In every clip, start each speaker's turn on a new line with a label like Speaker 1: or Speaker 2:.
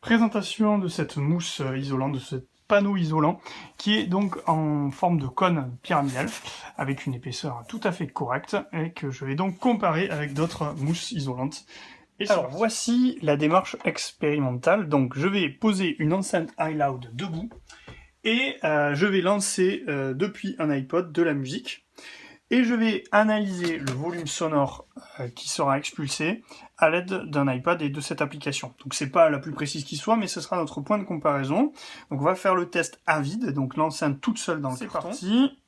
Speaker 1: Présentation de cette mousse isolante, de ce panneau isolant, qui est donc en forme de cône pyramidal, avec une épaisseur tout à fait correcte, et que je vais donc comparer avec d'autres mousses isolantes. Alors voici la démarche expérimentale. Donc je vais poser une enceinte iLoud debout, et je vais lancer depuis un iPod de la musique. Et je vais analyser le volume sonore qui sera expulsé à l'aide d'un iPad et de cette application. Donc c'est pas la plus précise qui soit, mais ce sera notre point de comparaison. Donc on va faire le test à vide, donc l'enceinte toute seule dans le carton. C'est parti.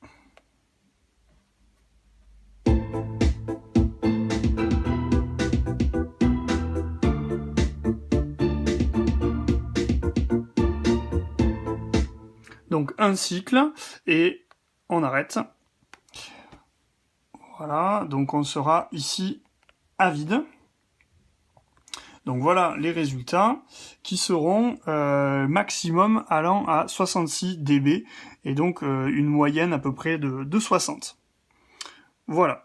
Speaker 1: Donc un cycle, et on arrête. Voilà, donc on sera ici à vide. Donc voilà les résultats qui seront maximum allant à 66 dB et donc une moyenne à peu près de 60. Voilà.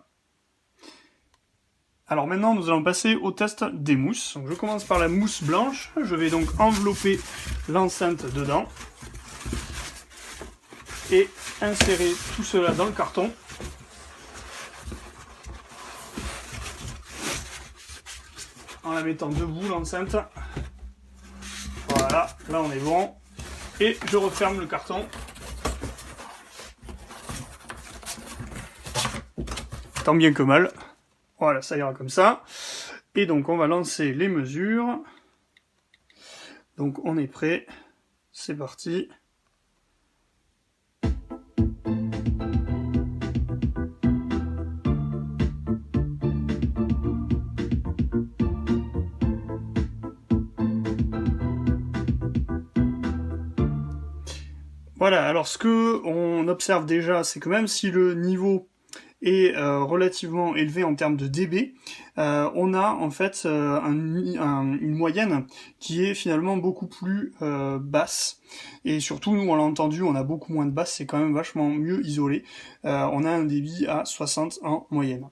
Speaker 1: Alors maintenant nous allons passer au test des mousses. Donc je commence par la mousse blanche. Je vais donc envelopper l'enceinte dedans et insérer tout cela dans le carton. En la mettant debout, l'enceinte. Voilà, là on est bon. Et je referme le carton. Tant bien que mal. Voilà, ça ira comme ça. Et donc on va lancer les mesures. Donc on est prêt. C'est parti. Voilà, alors ce que on observe déjà, c'est que même si le niveau est relativement élevé en termes de dB, on a en fait une moyenne qui est finalement beaucoup plus basse. Et surtout, nous, on l'a entendu, on a beaucoup moins de basse, c'est quand même vachement mieux isolé. On a un débit à 60 en moyenne.